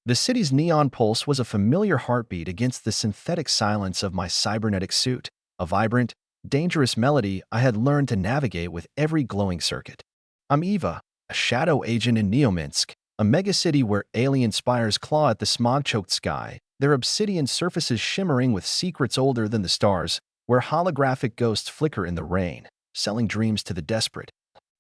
The city's neon pulse was a familiar heartbeat against the synthetic silence of my cybernetic suit, a vibrant, dangerous melody I had learned to navigate with every glowing circuit. I'm Eva, a shadow agent in Neo-Minsk, a megacity where alien spires claw at the smog-choked sky, their obsidian surfaces shimmering with secrets older than the stars, where holographic ghosts flicker in the rain, selling dreams to the desperate,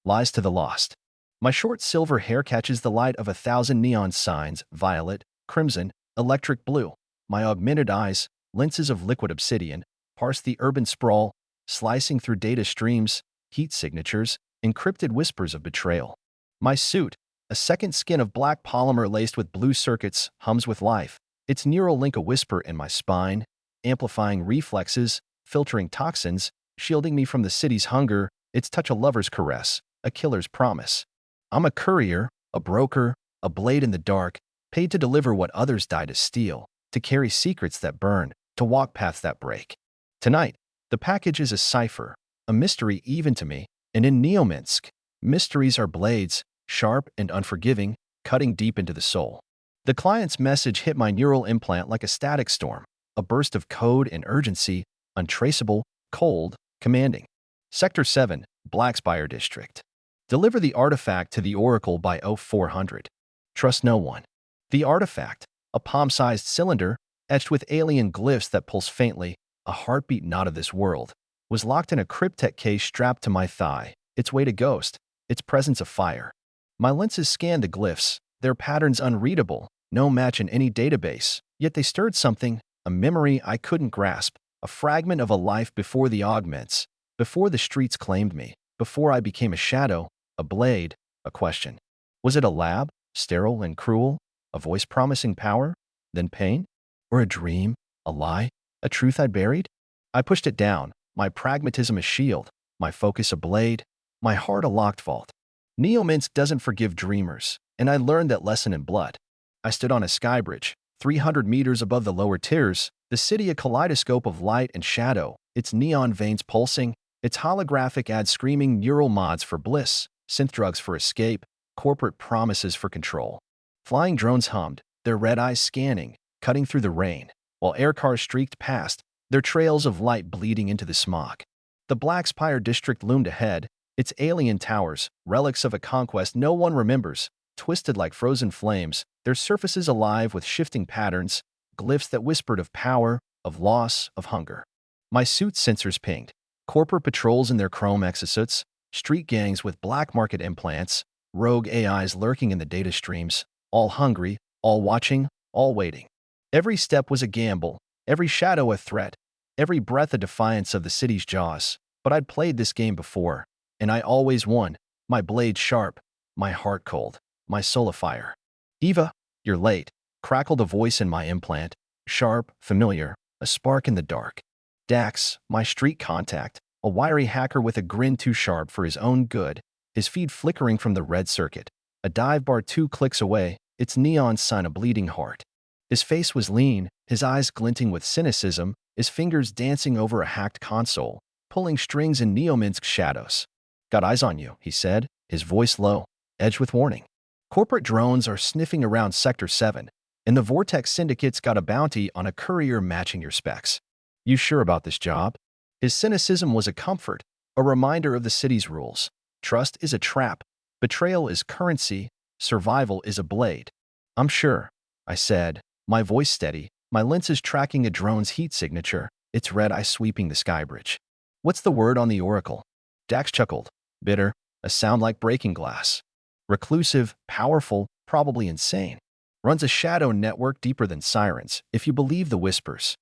lies to the lost. My short silver hair catches the light of 1,000 neon signs, violet, crimson, electric blue. My augmented eyes, lenses of liquid obsidian, parse the urban sprawl, slicing through data streams, heat signatures, encrypted whispers of betrayal. My suit, a second skin of black polymer laced with blue circuits, hums with life, its neural link a whisper in my spine, amplifying reflexes, filtering toxins, shielding me from the city's hunger, its touch a lover's caress, a killer's promise. I'm a courier, a broker, a blade in the dark, paid to deliver what others die to steal, to carry secrets that burn, to walk paths that break. Tonight, the package is a cipher, a mystery even to me, and in Neo-Minsk, mysteries are blades, sharp and unforgiving, cutting deep into the soul. The client's message hit my neural implant like a static storm, a burst of code and urgency, untraceable, cold, commanding. Sector 7, Blackspire District. Deliver the artifact to the Oracle by 0400. Trust no one. The artifact, a palm-sized cylinder, etched with alien glyphs that pulse faintly, a heartbeat not of this world, was locked in a cryptek case strapped to my thigh, its weight a ghost, its presence a fire. My lenses scanned the glyphs, their patterns unreadable, no match in any database, yet they stirred something, a memory I couldn't grasp, a fragment of a life before the augments, before the streets claimed me, before I became a shadow, a blade, a question. Was it a lab, sterile and cruel, a voice promising power, then pain? Or a dream, a lie, a truth I buried? I pushed it down, my pragmatism a shield, my focus a blade, my heart a locked vault. Neo-Minsk doesn't forgive dreamers, and I learned that lesson in blood. I stood on a sky bridge, 300 meters above the lower tiers, the city a kaleidoscope of light and shadow, its neon veins pulsing, its holographic ads screaming neural mods for bliss, synth drugs for escape, corporate promises for control. Flying drones hummed, their red eyes scanning, cutting through the rain, while air cars streaked past, their trails of light bleeding into the smog. The Blackspire district loomed ahead, its alien towers, relics of a conquest no one remembers, twisted like frozen flames, their surfaces alive with shifting patterns, glyphs that whispered of power, of loss, of hunger. My suit's sensors pinged, corporate patrols in their chrome exosuits, street gangs with black market implants, rogue AIs lurking in the data streams, all hungry, all watching, all waiting. Every step was a gamble, every shadow a threat, every breath a defiance of the city's jaws. But I'd played this game before, and I always won, my blade sharp, my heart cold, my soul afire. Eva, you're late, crackled a voice in my implant, sharp, familiar, a spark in the dark. Dax, my street contact, a wiry hacker with a grin too sharp for his own good, his feed flickering from the red circuit, a dive bar 2 clicks away, its neon sign a bleeding heart. His face was lean, his eyes glinting with cynicism, his fingers dancing over a hacked console, pulling strings in Neo-Minsk's shadows. Got eyes on you, he said, his voice low, edged with warning. Corporate drones are sniffing around Sector 7, and the Vortex syndicate's got a bounty on a courier matching your specs. You sure about this job? His cynicism was a comfort, a reminder of the city's rules. Trust is a trap, betrayal is currency, survival is a blade. I'm sure, I said, my voice steady, my lenses tracking a drone's heat signature, its red eye sweeping the sky bridge. What's the word on the Oracle? Dax chuckled, bitter, a sound like breaking glass. Reclusive, powerful, probably insane. Runs a shadow network deeper than sirens, if you believe the whispers.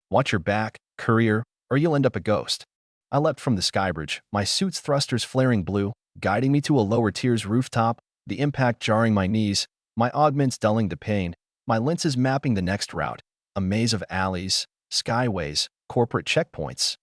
Watch your back, courier, or you'll end up a ghost. I leapt from the skybridge, my suit's thrusters flaring blue, guiding me to a lower tier's rooftop, the impact jarring my knees, my augments dulling the pain, my lenses mapping the next route, a maze of alleys, skyways, corporate checkpoints,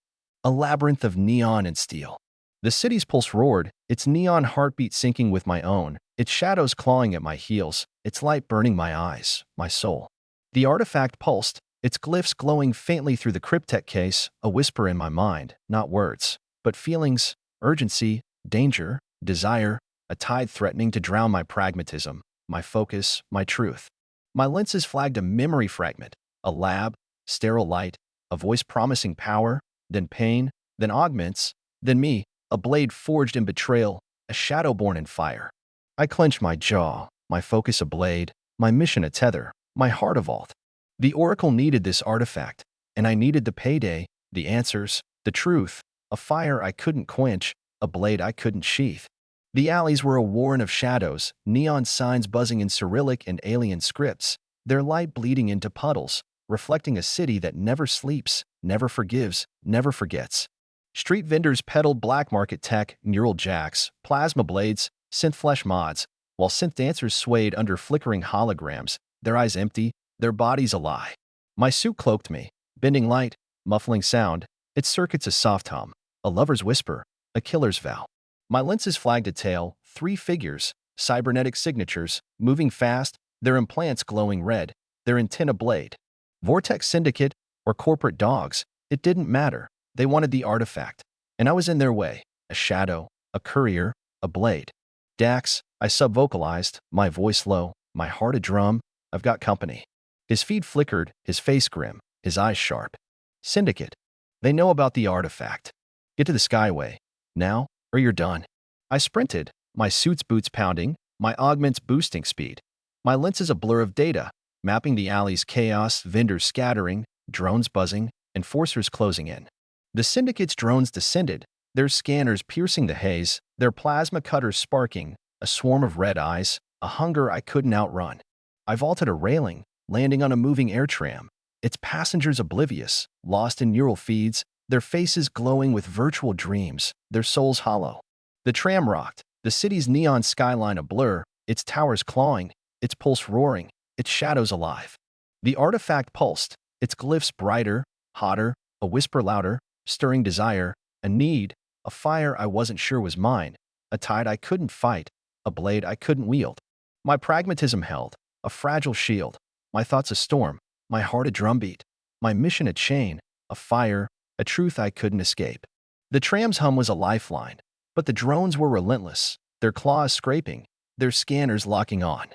a labyrinth of neon and steel. The city's pulse roared, its neon heartbeat syncing with my own, its shadows clawing at my heels, its light burning my eyes, my soul. The artifact pulsed, its glyphs glowing faintly through the cryptek case, a whisper in my mind, not words, but feelings, urgency, danger, desire, a tide threatening to drown my pragmatism, my focus, my truth. My lenses flagged a memory fragment, a lab, sterile light, a voice promising power, then pain, then augments, then me, a blade forged in betrayal, a shadow born in fire. I clenched my jaw, my focus a blade, my mission a tether, my heart a vault. The Oracle needed this artifact, and I needed the payday, the answers, the truth, a fire I couldn't quench, a blade I couldn't sheath. The alleys were a warren of shadows, neon signs buzzing in Cyrillic and alien scripts, their light bleeding into puddles, reflecting a city that never sleeps, never forgives, never forgets. Street vendors peddled black market tech, neural jacks, plasma blades, synth flesh mods, while synth dancers swayed under flickering holograms, their eyes empty, their bodies a lie. My suit cloaked me, bending light, muffling sound, its circuits a soft hum, a lover's whisper, a killer's vow. My lenses flagged a tale, 3 figures, cybernetic signatures, moving fast, their implants glowing red, their antenna blade. Vortex Syndicate or corporate dogs, it didn't matter. They wanted the artifact, and I was in their way, a shadow, a courier, a blade. Dax, I sub-vocalized, my voice low, my heart a drum, I've got company. His feet flickered, his face grim, his eyes sharp. Syndicate. They know about the artifact. Get to the Skyway, now, or you're done. I sprinted, my suit's boots pounding, my augments boosting speed. My lenses a blur of data, mapping the alley's chaos, vendors scattering, drones buzzing, enforcers closing in. The Syndicate's drones descended, their scanners piercing the haze, their plasma cutters sparking, a swarm of red eyes, a hunger I couldn't outrun. I vaulted a railing, landing on a moving air tram, its passengers oblivious, lost in neural feeds, their faces glowing with virtual dreams, their souls hollow. The tram rocked, the city's neon skyline a blur, its towers clawing, its pulse roaring, its shadows alive. The artifact pulsed, its glyphs brighter, hotter, a whisper louder, stirring desire, a need, a fire I wasn't sure was mine, a tide I couldn't fight, a blade I couldn't wield. My pragmatism held, a fragile shield, my thoughts a storm, my heart a drumbeat, my mission a chain, a fire, a truth I couldn't escape. The tram's hum was a lifeline, but the drones were relentless, their claws scraping, their scanners locking on.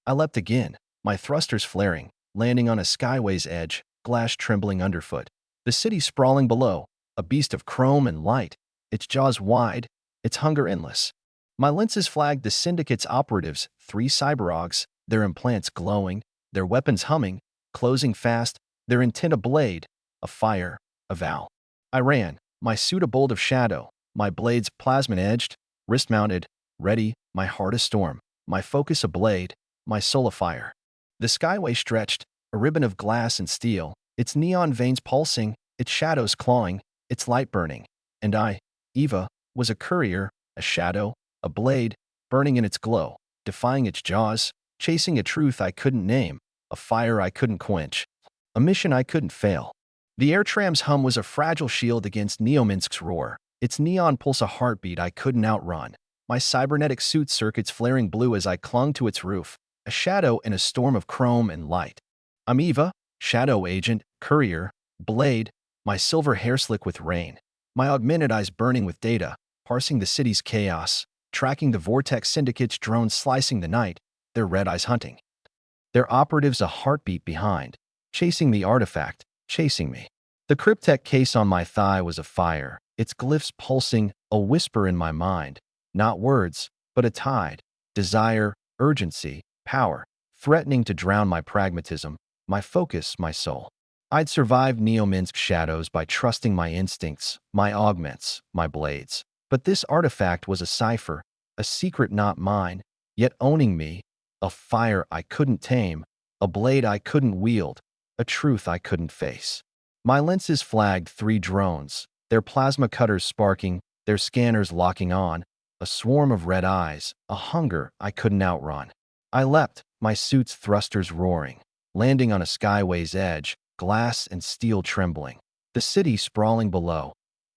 I leapt again, my thrusters flaring, landing on a skyway's edge, glass trembling underfoot. The city sprawling below, a beast of chrome and light, its jaws wide, its hunger endless. My lenses flagged the Syndicate's operatives, 3 cyberogs, their implants glowing, their weapons humming, closing fast, their intent a blade, a fire, a vow. I ran, my suit a bolt of shadow, my blades plasma-edged, wrist-mounted, ready, my heart a storm, my focus a blade, my soul a fire. The skyway stretched, a ribbon of glass and steel, its neon veins pulsing, its shadows clawing, its light burning. And I, Eva, was a courier, a shadow, a blade, burning in its glow, defying its jaws, chasing a truth I couldn't name, a fire I couldn't quench, a mission I couldn't fail. The air tram's hum was a fragile shield against Neo-Minsk's roar, its neon pulse a heartbeat I couldn't outrun, my cybernetic suit circuits flaring blue as I clung to its roof, a shadow in a storm of chrome and light. I'm Eva, shadow agent, courier, blade, my silver hair slick with rain, my augmented eyes burning with data, parsing the city's chaos, tracking the Vortex Syndicate's drones slicing the night, their red eyes hunting. Their operatives a heartbeat behind, chasing the artifact, chasing me. The cryptech case on my thigh was afire, its glyphs pulsing, a whisper in my mind, not words, but a tide, desire, urgency, power, threatening to drown my pragmatism, my focus, my soul. I'd survived Neo-Minsk shadows by trusting my instincts, my augments, my blades. But this artifact was a cipher, a secret not mine, yet owning me, a fire I couldn't tame, a blade I couldn't wield, a truth I couldn't face. My lenses flagged 3 drones, their plasma cutters sparking, their scanners locking on, a swarm of red eyes, a hunger I couldn't outrun. I leapt, my suit's thrusters roaring, landing on a skyway's edge, glass and steel trembling. The city sprawling below,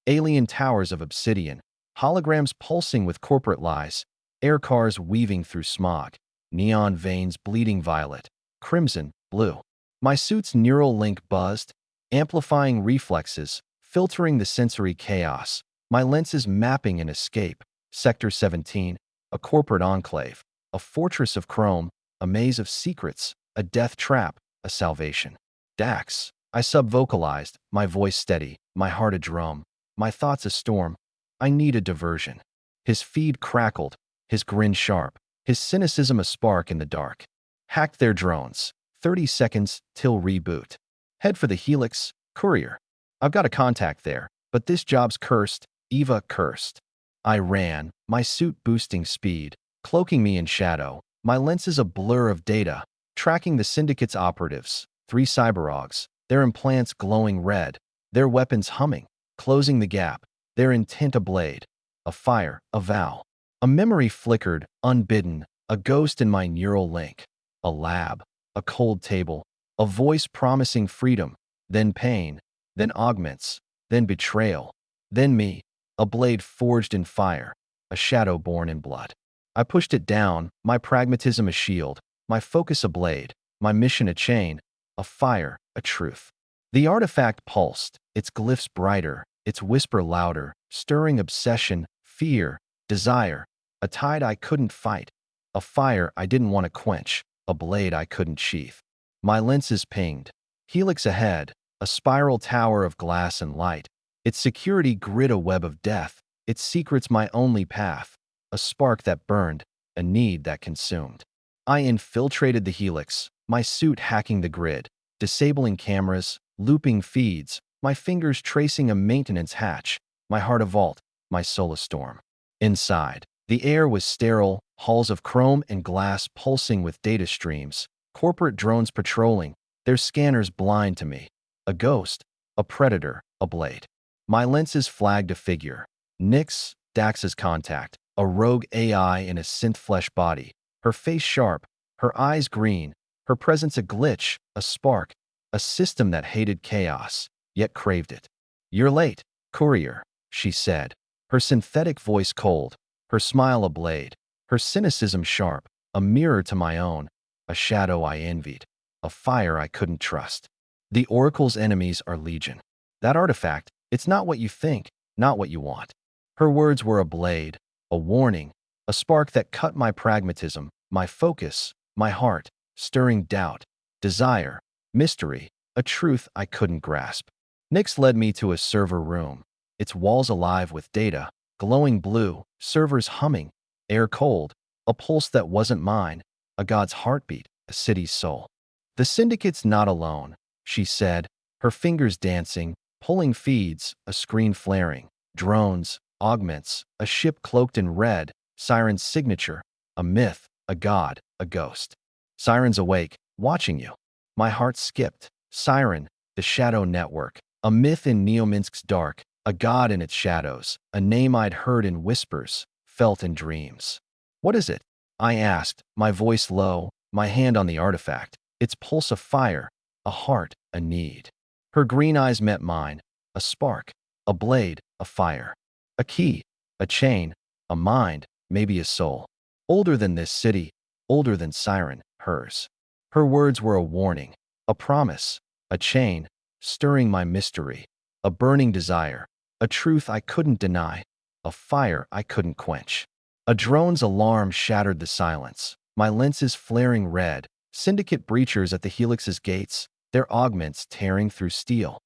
alien towers of obsidian, holograms pulsing with corporate lies, air cars weaving through smog, neon veins bleeding violet, crimson, blue. My suit's neural link buzzed, amplifying reflexes, filtering the sensory chaos, my lenses mapping an escape, Sector 17, a corporate enclave, a fortress of chrome, a maze of secrets, a death trap, a salvation. Dax, I subvocalized, my voice steady, my heart a drum, my thoughts a storm. I need a diversion. His feed crackled, his grin sharp, his cynicism a spark in the dark. Hacked their drones. 30 seconds till reboot. Head for the Helix, courier. I've got a contact there, but this job's cursed, Eva cursed. I ran, my suit boosting speed, cloaking me in shadow, my lenses a blur of data, tracking the syndicate's operatives, 3 cyberogs, their implants glowing red, their weapons humming, closing the gap, their intent a blade, a fire, a vow. A memory flickered, unbidden, a ghost in my neural link, a lab, a cold table, a voice promising freedom, then pain, then augments, then betrayal, then me, a blade forged in fire, a shadow born in blood. I pushed it down, my pragmatism a shield, my focus a blade, my mission a chain, a fire, a truth. The artifact pulsed, its glyphs brighter, its whisper louder, stirring obsession, fear, desire, a tide I couldn't fight, a fire I didn't want to quench, a blade I couldn't sheath. My lenses pinged. Helix ahead, a spiral tower of glass and light, its security grid a web of death, its secrets my only path, a spark that burned, a need that consumed. I infiltrated the Helix, my suit hacking the grid, disabling cameras, looping feeds, my fingers tracing a maintenance hatch, my heart a vault, my soul a storm. Inside, the air was sterile, halls of chrome and glass pulsing with data streams, corporate drones patrolling, their scanners blind to me. A ghost, a predator, a blade. My lenses flagged a figure. Nyx, Dax's contact, a rogue AI in a synth-flesh body, her face sharp, her eyes green, her presence a glitch, a spark, a system that hated chaos, yet craved it. "You're late, courier," she said, her synthetic voice cold, her smile a blade, her cynicism sharp, a mirror to my own, a shadow I envied, a fire I couldn't trust. The Oracle's enemies are legion. That artifact, it's not what you think, not what you want. Her words were a blade, a warning, a spark that cut my pragmatism, my focus, my heart, stirring doubt, desire, mystery, a truth I couldn't grasp. Nyx led me to a server room, its walls alive with data, glowing blue, servers humming, air cold, a pulse that wasn't mine, a god's heartbeat, a city's soul. "The syndicate's not alone," she said, her fingers dancing, pulling feeds, a screen flaring, drones, augments, a ship cloaked in red, Siren's signature, a myth, a god, a ghost. "Siren's awake, watching you." My heart skipped. Siren, the shadow network, a myth in Neo-Minsk's dark, a god in its shadows, a name I'd heard in whispers, felt in dreams. "What is it?" I asked, my voice low, my hand on the artifact, its pulse a fire, a heart, a need. Her green eyes met mine, a spark, a blade, a fire, a key, a chain, a mind, maybe a soul. Older than this city, older than Siren, hers. Her words were a warning, a promise, a chain, stirring my mystery, a burning desire, a truth I couldn't deny, a fire I couldn't quench. A drone's alarm shattered the silence, my lenses flaring red, syndicate breachers at the Helix's gates, their augments tearing through steel.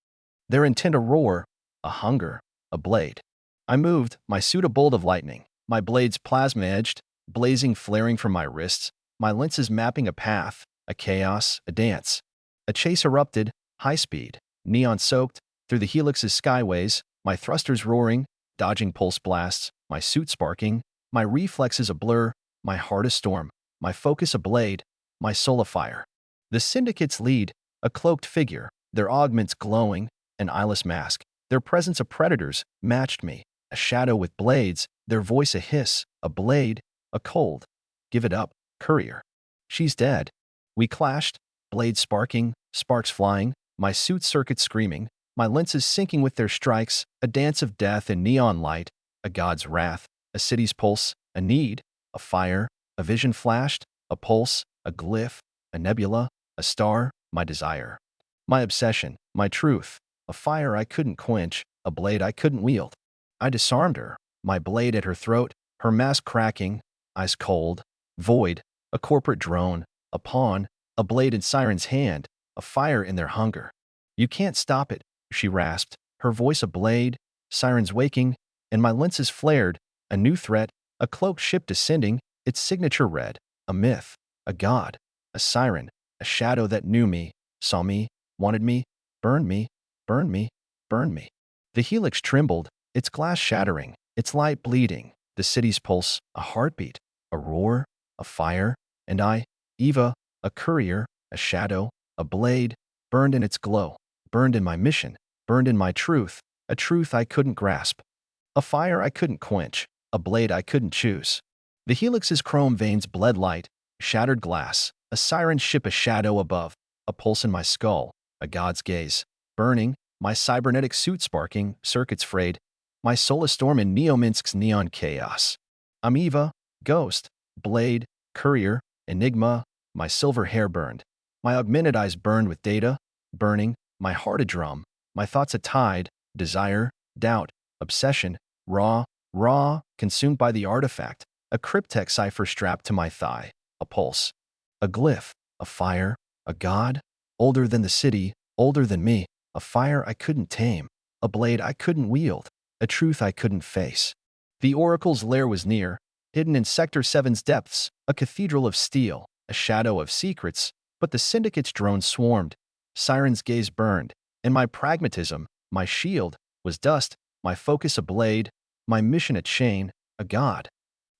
Their intent a roar, a hunger, a blade. I moved, my suit a bolt of lightning, my blades plasma-edged, blazing flaring from my wrists, my lenses mapping a path, a chaos, a dance. A chase erupted, high speed, neon-soaked, through the Helix's skyways, my thrusters roaring, dodging pulse blasts, my suit sparking, my reflexes a blur, my heart a storm, my focus a blade, my soul a fire. The syndicate's lead, a cloaked figure, their augments glowing, an eyeless mask, their presence a predators, matched me, a shadow with blades, their voice a hiss, a blade, a cold. "Give it up, courier. She's dead." We clashed, blades sparking, sparks flying, my suit circuits screaming, my lenses sinking with their strikes, a dance of death in neon light, a god's wrath, a city's pulse, a need, a fire, a vision flashed, a pulse, a glyph, a nebula, a star, my desire. My obsession, my truth, a fire I couldn't quench, a blade I couldn't wield. I disarmed her, my blade at her throat, her mask cracking, eyes cold, void, a corporate drone, a pawn, a blade in Siren's hand, a fire in their hunger. You can't stop it, she rasped, her voice a blade. Sirens waking, and my lenses flared. A new threat, a cloaked ship descending, its signature read, a myth, a god, a siren, a shadow that knew me, saw me, wanted me, burned me, burned me, burned me. The helix trembled, its glass shattering, its light bleeding, the city's pulse, a heartbeat, a roar, a fire, and I, Eva, a courier, a shadow, a blade, burned in its glow, burned in my mission, burned in my truth, a truth I couldn't grasp, a fire I couldn't quench, a blade I couldn't choose. The helix's chrome veins bled light, shattered glass, a siren ship a shadow above, a pulse in my skull, a god's gaze, burning, my cybernetic suit sparking, circuits frayed, my soul a storm in Neo-Minsk's neon chaos. I'm Eva, ghost, blade, courier, enigma, my silver hair burned, my augmented eyes burned with data, burning, my heart a drum, my thoughts a tide, desire, doubt, obsession, raw, consumed by the artifact, a cryptech cipher strapped to my thigh, a pulse, a glyph, a fire, a god, older than the city, older than me, a fire I couldn't tame, a blade I couldn't wield, a truth I couldn't face. The oracle's lair was near, hidden in Sector 7's depths, a cathedral of steel, a shadow of secrets, but the syndicate's drones swarmed, Siren's gaze burned, and my pragmatism, my shield, was dust, my focus a blade, my mission a chain, a god.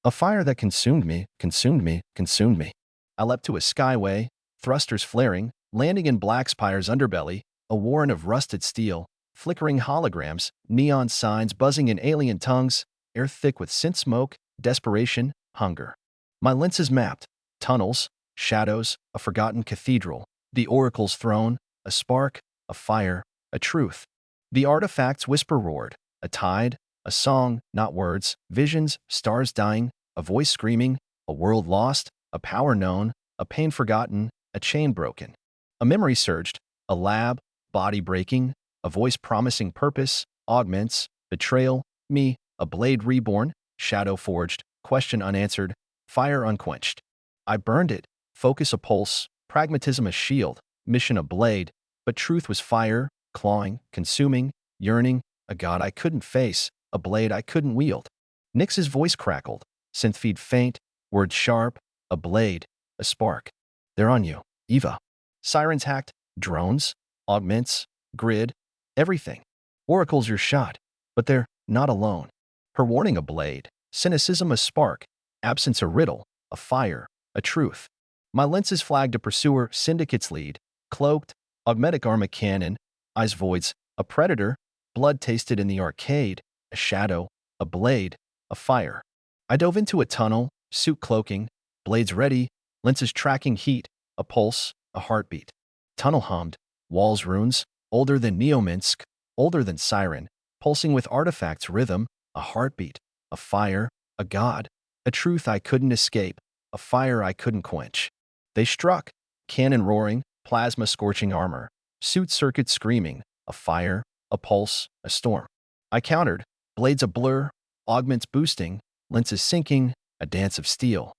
A fire that consumed me, consumed me, consumed me. I leapt to a skyway, thrusters flaring, landing in Blackspire's underbelly, a warren of rusted steel, flickering holograms, neon signs buzzing in alien tongues, air thick with scent smoke, desperation, hunger. My lenses mapped, tunnels, shadows, a forgotten cathedral, the oracle's throne, a spark, a fire, a truth. The artifact's whisper roared, a tide, a song, not words, visions, stars dying, a voice screaming, a world lost, a power known, a pain forgotten, a chain broken. A memory surged, a lab, body breaking, a voice promising purpose, augments, betrayal, me, a blade reborn, shadow forged, question unanswered, fire unquenched. I burned it, focus a pulse, pragmatism a shield, mission a blade, but truth was fire, clawing, consuming, yearning, a god I couldn't face, a blade I couldn't wield. Nyx's voice crackled, synth feed faint, words sharp, a blade, a spark. They're on you, Eva. Sirens hacked, drones, augments, grid, everything. Oracle's your shot, but they're not alone. Her warning a blade, cynicism a spark, absence a riddle, a fire, a truth. My lenses flagged a pursuer, syndicate's lead, cloaked, augmetic arm a cannon, eyes voids, a predator, blood tasted in the arcade, a shadow, a blade, a fire. I dove into a tunnel, suit cloaking, blades ready, lenses tracking heat, a pulse, a heartbeat. Tunnel hummed, walls runes, older than Neo-Minsk, older than Siren, pulsing with artifacts rhythm, a heartbeat, a fire, a god, a truth I couldn't escape, a fire I couldn't quench. They struck, cannon roaring, plasma scorching armor, suit circuits screaming, a fire, a pulse, a storm. I countered, blades a blur, augments boosting, lenses sinking, a dance of steel.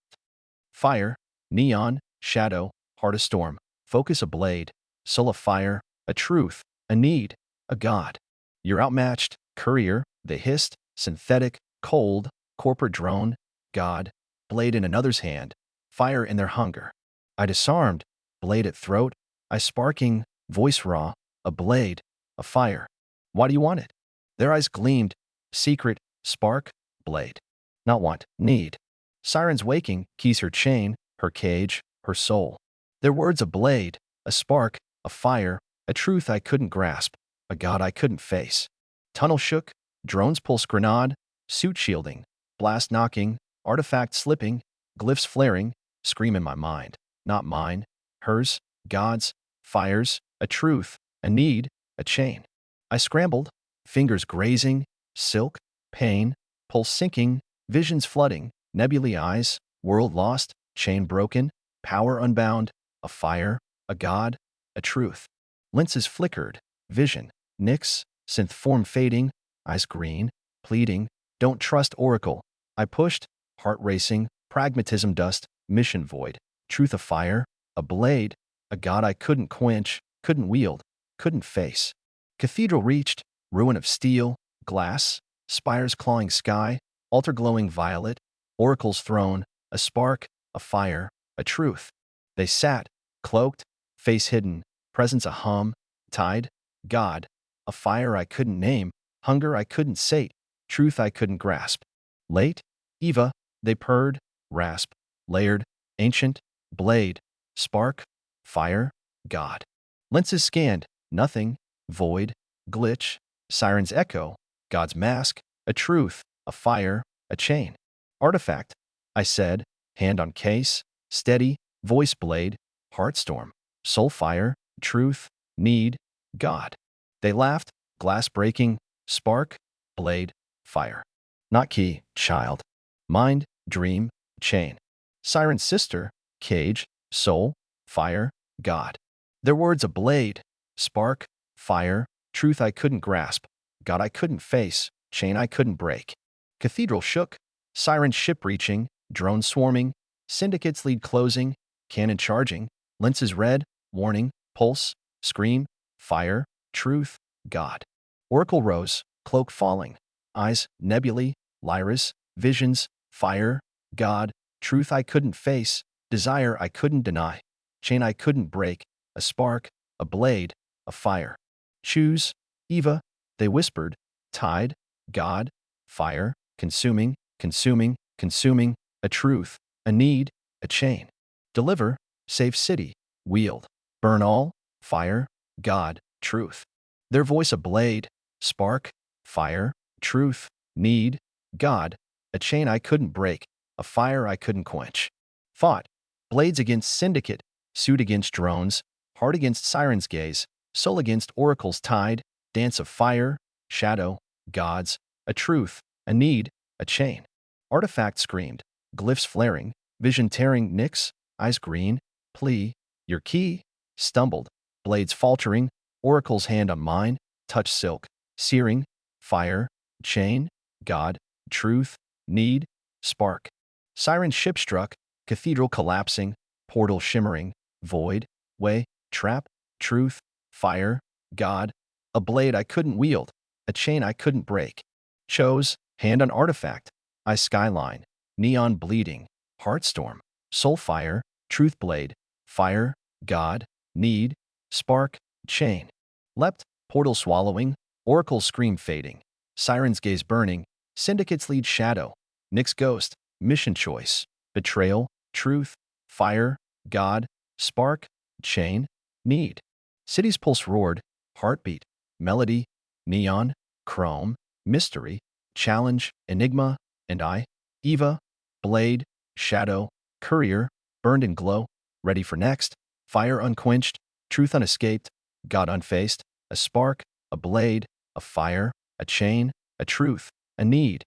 Fire, neon, shadow, heart a storm, focus a blade, soul a fire, a truth, a need, a god. You're outmatched, courier, they hissed, synthetic, cold, corporate drone, god, blade in another's hand, fire in their hunger. I disarmed, blade at throat, I sparking, voice raw, a blade, a fire. Why do you want it? Their eyes gleamed, secret, spark, blade. Not want, need. Sirens waking, keys her chain, her cage, her soul. Their words a blade, a spark, a fire, a truth I couldn't grasp, a god I couldn't face. Tunnel shook, drones pulse grenade, suit shielding, blast knocking, artifact slipping, glyphs flaring, scream in my mind. Not mine, hers, God's, fires, a truth, a need, a chain. I scrambled, fingers grazing, silk, pain, pulse sinking, visions flooding, nebulae eyes, world lost, chain broken, power unbound, a fire, a god, a truth. Lenses flickered, vision, Nyx, synth form fading, eyes green, pleading, don't trust oracle. I pushed, heart racing, pragmatism dust, mission void, truth a fire, a blade, a god I couldn't quench, couldn't wield, couldn't face. Cathedral reached, ruin of steel, glass, spires clawing sky, altar glowing violet, oracle's throne, a spark, a fire, a truth. They sat, cloaked, face hidden, presence a hum, tide, God, a fire I couldn't name, hunger I couldn't sate, truth I couldn't grasp. Late, Eva, they purred, rasp, layered, ancient, blade, spark, fire, God. Lenses scanned, nothing, void, glitch, siren's echo, God's mask, a truth, a fire, a chain. Artifact, I said, hand on case, steady, voice blade, heartstorm, soul fire, truth, need, God. They laughed, glass breaking, spark, blade, fire. Not key, child. Mind, dream, chain. Siren's sister, cage, soul, fire, God. Their words a blade, spark, fire, truth I couldn't grasp, God I couldn't face, chain I couldn't break. Cathedral shook, siren ship reaching, drone swarming, syndicates lead closing, cannon charging, lenses red, warning, pulse, scream, fire, truth, God. Oracle rose, cloak falling, eyes, nebulae, lyras, visions, fire, God, truth I couldn't face, desire I couldn't deny, chain I couldn't break, a spark, a blade, a fire. Choose, Eva, they whispered, tide, God, fire, consuming, consuming, consuming, a truth, a need, a chain. Deliver, save city, wield, burn all, fire, God, truth. Their voice a blade, spark, fire, truth, need, God, a chain I couldn't break, a fire I couldn't quench. Fought, blades against syndicate, suit against drones, heart against siren's gaze, soul against oracle's tide, dance of fire, shadow, gods, a truth, a need, a chain. Artifact screamed, glyphs flaring, vision tearing, Nyx, eyes green, plea, your key, stumbled, blades faltering, oracle's hand on mine, touch silk, searing, fire, chain, God, truth, need, spark. Siren ship struck, cathedral collapsing, portal shimmering, void, way, trap, truth, fire, God, a blade I couldn't wield, a chain I couldn't break. Chose, hand on artifact, eye skyline, neon bleeding, heartstorm, soul fire, truth blade, fire, God, need, spark, chain. Leapt, portal swallowing, oracle scream fading, siren's gaze burning, syndicate's lead shadow, Nyx ghost, mission choice, betrayal, truth, fire, God, spark, chain, need. City's pulse roared, heartbeat, melody, neon, chrome, mystery, challenge, enigma, and I, Eva, blade, shadow, courier, burned in glow, ready for next, fire unquenched, truth unescaped, God unfaced, a spark, a blade, a fire, a chain, a truth, a need,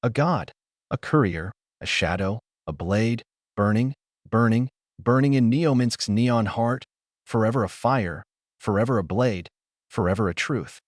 a God, a courier, a shadow, a blade, burning, burning, burning in Neo-Minsk's neon heart, forever a fire, forever a blade, forever a truth.